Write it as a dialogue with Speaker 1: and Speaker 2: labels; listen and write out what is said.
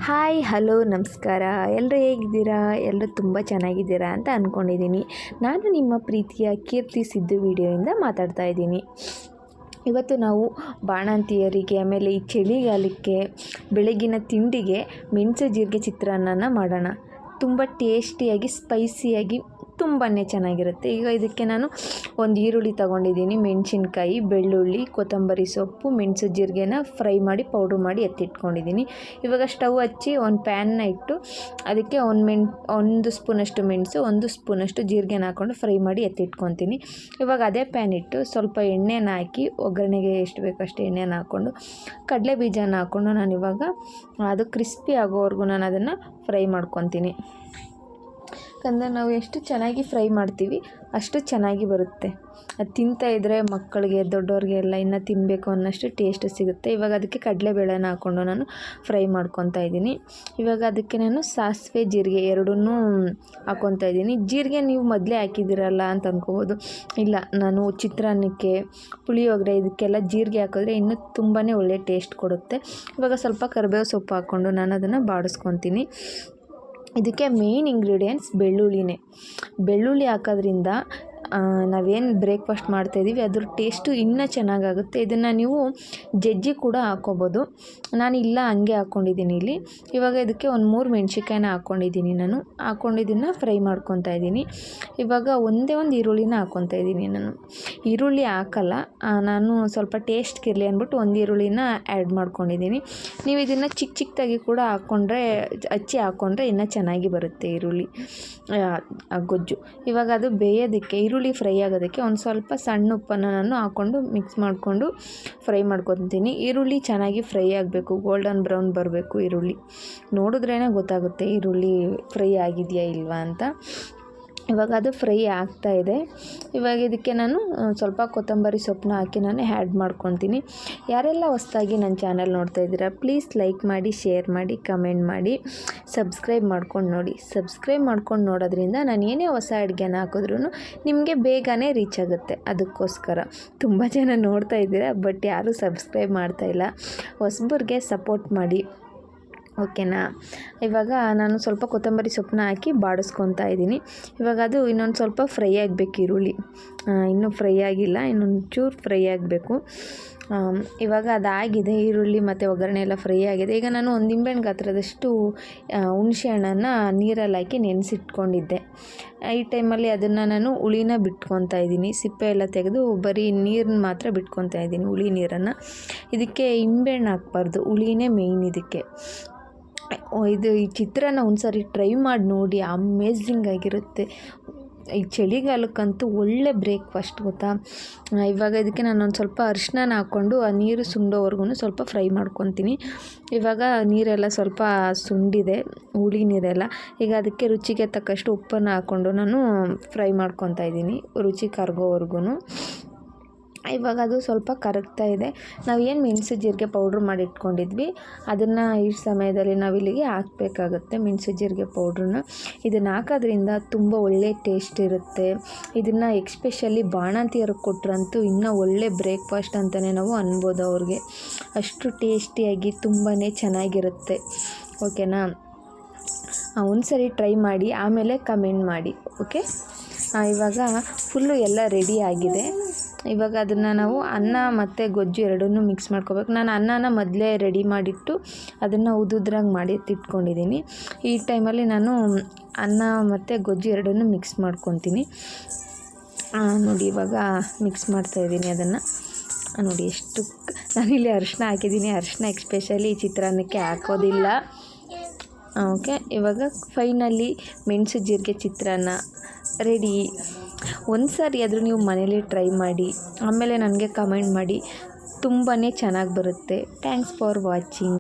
Speaker 1: Hi hello ನಮಸ್ಕಾರ. ಎಲ್ಲರೂ ಹೇಗಿದ್ದೀರಾ? ಎಲ್ಲರೂ ತುಂಬ ಚೆನ್ನಾಗಿದ್ದೀರಾ ಅಂತ ಅಂದ್ಕೊಂಡಿದ್ದೀನಿ. ನಾನು ನಿಮ್ಮ ಪ್ರೀತಿಯ ಕೀರ್ತಿ ಸಿದ್ದು ವಿಡಿಯೋಯಿಂದ ಮಾತಾಡ್ತಾ ಇದ್ದೀನಿ. ಇವತ್ತು ನಾವು ಬಾಣಂತಿಯರಿಗೆ ಆಮೇಲೆ ಈ ಚಳಿಗಾಲಕ್ಕೆ ಬೆಳಗಿನ ತಿಂಡಿಗೆ ಮೆಣಸು ಜೀರಿಗೆ ಚಿತ್ರಾನ್ನನ ಮಾಡೋಣ. ತುಂಬ ಟೇಸ್ಟಿಯಾಗಿ ಸ್ಪೈಸಿಯಾಗಿ ತುಂಬಾ ಚೆನ್ನಾಗಿರುತ್ತೆ. ಈಗ ಇದಕ್ಕೆ ನಾನು ಒಂದು ಈರುಳ್ಳಿ ತೊಗೊಂಡಿದ್ದೀನಿ, ಮೆಣಸಿನ್ಕಾಯಿ, ಬೆಳ್ಳುಳ್ಳಿ, ಕೊತ್ತಂಬರಿ ಸೊಪ್ಪು, ಮೆಣಸು ಜೀರಿಗೆನ ಫ್ರೈ ಮಾಡಿ ಪೌಡ್ರ್ ಮಾಡಿ ಎತ್ತಿಟ್ಕೊಂಡಿದ್ದೀನಿ. ಇವಾಗ ಸ್ಟವ್ ಹಚ್ಚಿ ಒಂದು ಪ್ಯಾನ್ನ ಇಟ್ಟು ಅದಕ್ಕೆ ಒಂದು ಸ್ಪೂನಷ್ಟು ಮೆಣಸು, ಒಂದು ಸ್ಪೂನಷ್ಟು ಜೀರಿಗೆನ ಹಾಕ್ಕೊಂಡು ಫ್ರೈ ಮಾಡಿ ಎತ್ತಿಟ್ಕೊತೀನಿ. ಇವಾಗ ಅದೇ ಪ್ಯಾನ್ ಇಟ್ಟು ಸ್ವಲ್ಪ ಎಣ್ಣೆನ ಹಾಕಿ ಒಗ್ಗರಣೆಗೆ ಎಷ್ಟು ಬೇಕೋ ಅಷ್ಟು ಎಣ್ಣೆನ ಹಾಕ್ಕೊಂಡು ಕಡಲೆ ಬೀಜನ ಹಾಕ್ಕೊಂಡು ನಾನು ಇವಾಗ ಅದು ಕ್ರಿಸ್ಪಿ ಆಗೋವರೆಗೂ ನಾನು ಅದನ್ನು ಫ್ರೈ ಮಾಡ್ಕೊತೀನಿ. ಯಾಕಂದರೆ ನಾವು ಎಷ್ಟು ಚೆನ್ನಾಗಿ ಫ್ರೈ ಮಾಡ್ತೀವಿ ಅಷ್ಟು ಚೆನ್ನಾಗಿ ಬರುತ್ತೆ. ಅದು ತಿಂತಾಯಿದ್ರೆ ಮಕ್ಕಳಿಗೆ ದೊಡ್ಡವ್ರಿಗೆ ಎಲ್ಲ ಇನ್ನೂ ತಿನ್ನಬೇಕು ಅನ್ನೋಷ್ಟು ಟೇಸ್ಟ್ ಸಿಗುತ್ತೆ. ಇವಾಗ ಅದಕ್ಕೆ ಕಡಲೆಬೇಳೆನ ಹಾಕ್ಕೊಂಡು ನಾನು ಫ್ರೈ ಮಾಡ್ಕೊತಾ ಇದ್ದೀನಿ. ಇವಾಗ ಅದಕ್ಕೆ ನಾನು ಸಾಸಿವೆ ಜೀರಿಗೆ ಎರಡನ್ನೂ ಹಾಕ್ಕೊತಾ ಇದ್ದೀನಿ. ಜೀರಿಗೆ ನೀವು ಮೊದಲೇ ಹಾಕಿದ್ದೀರಲ್ಲ ಅಂತ ಅಂದ್ಕೋಬೋದು. ಇಲ್ಲ, ನಾನು ಚಿತ್ರಾನ್ನಕ್ಕೆ, ಪುಳಿಯೋಗರೆ ಇದಕ್ಕೆಲ್ಲ ಜೀರಿಗೆ ಹಾಕಿದ್ರೆ ಇನ್ನೂ ತುಂಬಾ ಒಳ್ಳೆ ಟೇಸ್ಟ್ ಕೊಡುತ್ತೆ. ಇವಾಗ ಸ್ವಲ್ಪ ಕರಿಬೇವು ಸೊಪ್ಪು ಹಾಕ್ಕೊಂಡು ನಾನು ಅದನ್ನು ಬಾಡಿಸ್ಕೊತೀನಿ. ಇದಕ್ಕೆ ಮೇಯ್ನ್ ಇಂಗ್ರೀಡಿಯೆಂಟ್ಸ್ ಬೆಳ್ಳುಳ್ಳಿನೇ. ಬೆಳ್ಳುಳ್ಳಿ ಹಾಕೋದ್ರಿಂದ ನಾವೇನು ಬ್ರೇಕ್ಫಾಸ್ಟ್ ಮಾಡ್ತಾಯಿದ್ದೀವಿ ಅದ್ರ ಟೇಸ್ಟು ಇನ್ನೂ ಚೆನ್ನಾಗಾಗುತ್ತೆ. ಇದನ್ನು ನೀವು ಜಜ್ಜಿ ಕೂಡ ಹಾಕ್ಕೋಬೋದು. ನಾನು ಇಲ್ಲ ಹಂಗೆ ಹಾಕ್ಕೊಂಡಿದ್ದೀನಿ ಇಲ್ಲಿ. ಇವಾಗ ಇದಕ್ಕೆ ಒಂದು 3 ಮೆಣಸಿನ್ಕಾಯಿನ ಹಾಕ್ಕೊಂಡಿದ್ದೀನಿ. ನಾನು ಹಾಕ್ಕೊಂಡಿದ್ದನ್ನು ಫ್ರೈ ಮಾಡ್ಕೊತಾ ಇದ್ದೀನಿ. ಇವಾಗ ಒಂದೇ ಒಂದು ಈರುಳ್ಳಿನ ಹಾಕ್ಕೊತಾ ಇದ್ದೀನಿ. ನಾನು ಈರುಳ್ಳಿ ಹಾಕಲ್ಲ, ನಾನು ಸ್ವಲ್ಪ ಟೇಸ್ಟ್ಗೆ ಇರಲಿ ಅಂದ್ಬಿಟ್ಟು ಒಂದು ಈರುಳ್ಳಿನ ಆ್ಯಡ್ ಮಾಡ್ಕೊಂಡಿದ್ದೀನಿ. ನೀವು ಇದನ್ನು ಚಿಕ್ಕದಾಗಿ ಕೂಡ ಹಚ್ಚಿ ಹಾಕ್ಕೊಂಡ್ರೆ ಇನ್ನೂ ಚೆನ್ನಾಗಿ ಬರುತ್ತೆ ಈರುಳ್ಳಿ ಗೊಜ್ಜು. ಇವಾಗ ಅದು ಬೇಯೋದಕ್ಕೆ, ಈರುಳ್ಳಿ ಫ್ರೈ ಆಗೋದಕ್ಕೆ ಒಂದು ಸ್ವಲ್ಪ ಸಣ್ಣ ಉಪ್ಪನ್ನು ನಾನು ಹಾಕ್ಕೊಂಡು ಮಿಕ್ಸ್ ಮಾಡಿಕೊಂಡು ಫ್ರೈ ಮಾಡ್ಕೊತೀನಿ. ಈರುಳ್ಳಿ ಚೆನ್ನಾಗಿ ಫ್ರೈ ಆಗಬೇಕು, ಗೋಲ್ಡನ್ ಬ್ರೌನ್ ಬರಬೇಕು. ಈರುಳ್ಳಿ ನೋಡಿದ್ರೇ ಗೊತ್ತಾಗುತ್ತೆ ಈರುಳ್ಳಿ ಫ್ರೈ ಆಗಿದೆಯಾ ಇಲ್ವಾ ಅಂತ. ಇವಾಗ ಅದು ಫ್ರೈ ಆಗ್ತಾಯಿದೆ. ಇವಾಗ ಇದಕ್ಕೆ ನಾನು ಸ್ವಲ್ಪ ಕೊತ್ತಂಬರಿ ಸೊಪ್ಪನ್ನ ಹಾಕಿ ನಾನು ಆ್ಯಡ್ ಮಾಡ್ಕೊತೀನಿ. ಯಾರೆಲ್ಲ ಹೊಸದಾಗಿ ನನ್ನ ಚಾನಲ್ ನೋಡ್ತಾ ಇದ್ದೀರಾ ಪ್ಲೀಸ್ ಲೈಕ್ ಮಾಡಿ, ಶೇರ್ ಮಾಡಿ, ಕಮೆಂಟ್ ಮಾಡಿ, ಸಬ್ಸ್ಕ್ರೈಬ್ ಮಾಡ್ಕೊಂಡು ನೋಡಿ. ಸಬ್ಸ್ಕ್ರೈಬ್ ಮಾಡ್ಕೊಂಡು ನೋಡೋದ್ರಿಂದ ನಾನು ಏನೇ ಹೊಸ ಅಡುಗೆನ ಹಾಕಿದ್ರೂ ನಿಮಗೆ ಬೇಗನೆ ರೀಚ್ ಆಗುತ್ತೆ. ಅದಕ್ಕೋಸ್ಕರ ತುಂಬ ಜನ ನೋಡ್ತಾ ಇದ್ದೀರಾ ಬಟ್ ಯಾರೂ ಸಬ್ಸ್ಕ್ರೈಬ್ ಮಾಡ್ತಾಯಿಲ್ಲ. ಹೊಸಬರಿಗೆ ಸಪೋರ್ಟ್ ಮಾಡಿ, ಓಕೆನಾ? ಇವಾಗ ನಾನು ಸ್ವಲ್ಪ ಕೊತ್ತಂಬರಿ ಸೊಪ್ಪನ್ನ ಹಾಕಿ ಬಾಡಿಸ್ಕೊತಾ ಇದ್ದೀನಿ. ಇವಾಗ ಅದು ಇನ್ನೊಂದು ಸ್ವಲ್ಪ ಫ್ರೈ ಆಗಬೇಕು. ಈರುಳ್ಳಿ ಇನ್ನೂ ಫ್ರೈ ಆಗಿಲ್ಲ, ಇನ್ನೊಂದು ಚೂರು ಫ್ರೈ ಆಗಬೇಕು. ಇವಾಗ ಅದಾಗಿದೆ, ಈರುಳ್ಳಿ ಮತ್ತು ಒಗ್ಗರಣೆ ಎಲ್ಲ ಫ್ರೈ ಆಗಿದೆ. ಈಗ ನಾನು ಒಂದು ನಿಂಬೆಹಣ್ಣು ಗಾತ್ರದಷ್ಟು ಹುಣಸೆ ಹಣ್ಣನ್ನು ನೀರಲ್ಲಿ ಹಾಕಿ ನೆನೆಸಿಟ್ಕೊಂಡಿದ್ದೆ. ಈ ಟೈಮಲ್ಲಿ ಅದನ್ನು ನಾನು ಹುಳಿನ ಬಿಟ್ಕೊತಾ ಇದ್ದೀನಿ. ಸಿಪ್ಪೆ ಎಲ್ಲ ತೆಗೆದು ಬರೀ ನೀರನ್ನ ಮಾತ್ರ ಬಿಟ್ಕೊತಾ ಇದ್ದೀನಿ, ಹುಳಿ ನೀರನ್ನು. ಇದಕ್ಕೆ ನಿಂಬೆಹಣ್ಣು ಹಾಕ್ಬಾರ್ದು, ಹುಳಿನೇ ಮೇಯ್ನ್ ಇದಕ್ಕೆ. ಈ ಚಿತ್ರಾನ್ನ ಒಂದ್ಸರಿ ಟ್ರೈ ಮಾಡಿ ನೋಡಿ, ಅಮೇಝಿಂಗ್ ಆಗಿರುತ್ತೆ. ಈ ಚಳಿಗಾಲಕ್ಕಂತೂ ಒಳ್ಳೆ ಬ್ರೇಕ್ಫಾಸ್ಟ್ ಗೊತ್ತಾ. ಇವಾಗ ಇದಕ್ಕೆ ನಾನೊಂದು ಸ್ವಲ್ಪ ಅರಿಶಿನ ಹಾಕ್ಕೊಂಡು ಆ ನೀರು ಸುಂಡೋವರೆಗೂ ಸ್ವಲ್ಪ ಫ್ರೈ ಮಾಡ್ಕೊತೀನಿ. ಇವಾಗ ನೀರೆಲ್ಲ ಸ್ವಲ್ಪ ಸುಂಡಿದೆ, ಹುಳಿ ನೀರೆಲ್ಲ. ಈಗ ಅದಕ್ಕೆ ರುಚಿಗೆ ತಕ್ಕಷ್ಟು ಉಪ್ಪನ್ನು ಹಾಕ್ಕೊಂಡು ನಾನು ಫ್ರೈ ಮಾಡ್ಕೊತಾ ಇದ್ದೀನಿ, ರುಚಿ ಕರಗೋವರೆಗೂ. ಇವಾಗ ಅದು ಸ್ವಲ್ಪ ಕರಗ್ತಾ ಇದೆ. ನಾವು ಏನು ಮೆಣಸು ಜೀರಿಗೆ ಪೌಡ್ರ್ ಮಾಡಿ ಇಟ್ಕೊಂಡಿದ್ವಿ ಅದನ್ನು ಈ ಸಮಯದಲ್ಲಿ ನಾವು ಇಲ್ಲಿಗೆ ಹಾಕಬೇಕಾಗುತ್ತೆ, ಮೆಣಸು ಜೀರಿಗೆ ಪೌಡ್ರನ್ನ. ಇದನ್ನು ಹಾಕೋದ್ರಿಂದ ತುಂಬ ಒಳ್ಳೆ ಟೇಸ್ಟ್ ಇರುತ್ತೆ. ಇದನ್ನು ಎಕ್ಸ್ಪೆಷಲಿ ಬಾಣಂತಿಯರಿಗೆ ಕೊಟ್ರಂತೂ ಇನ್ನೂ ಒಳ್ಳೆ ಬ್ರೇಕ್ಫಾಸ್ಟ್ ಅಂತಲೇ ನಾವು ಅನ್ಬೋದು ಅವ್ರಿಗೆ. ಅಷ್ಟು ಟೇಸ್ಟಿಯಾಗಿ ತುಂಬಾ ಚೆನ್ನಾಗಿರುತ್ತೆ, ಓಕೆನಾ? ಒಂದು ಸರಿ ಟ್ರೈ ಮಾಡಿ ಆಮೇಲೆ ಕಮೆಂಟ್ ಮಾಡಿ, ಓಕೆ? ಇವಾಗ ಫುಲ್ಲು ಎಲ್ಲ ರೆಡಿ ಆಗಿದೆ. ಇವಾಗ ಅದನ್ನು ನಾವು ಅನ್ನ ಮತ್ತು ಗೊಜ್ಜು ಎರಡನ್ನೂ ಮಿಕ್ಸ್ ಮಾಡ್ಕೋಬೇಕು. ನಾನು ಅನ್ನನ ಮೊದಲೇ ರೆಡಿ ಮಾಡಿಟ್ಟು ಅದನ್ನು ಉದುದ್ರಾಗಿ ಮಾಡಿ ಇಟ್ಕೊಂಡಿದ್ದೀನಿ. ಈ ಟೈಮಲ್ಲಿ ನಾನು ಅನ್ನ ಮತ್ತು ಗೊಜ್ಜು ಎರಡನ್ನೂ ಮಿಕ್ಸ್ ಮಾಡ್ಕೊತೀನಿ. ನೋಡಿ ಇವಾಗ ಮಿಕ್ಸ್ ಮಾಡ್ತಾಯಿದ್ದೀನಿ ಅದನ್ನು. ನೋಡಿ ಎಷ್ಟು ನಾನಿಲ್ಲಿ ಅರಿಶಿನ ಹಾಕಿದ್ದೀನಿ. ಅರಿಶಿನ ಎಕ್ಸ್ಪೆಷಲಿ ಈ ಚಿತ್ರಾನ್ನಕ್ಕೆ ಹಾಕೋದಿಲ್ಲ, ಓಕೆ? ಇವಾಗ ಫೈನಲಿ ಮೆಣಸು ಜೀರಿಗೆ ಚಿತ್ರಾನ್ನ ರೆಡಿ. ಒಂದು ಸಾರಿ ಆದರೂ ನೀವು ಮನೇಲಿ ಟ್ರೈ ಮಾಡಿ, ಆಮೇಲೆ ನನಗೆ ಕಮೆಂಟ್ ಮಾಡಿ. ತುಂಬಾ ಚೆನ್ನಾಗಿ ಬರುತ್ತೆ. Thanks for watching.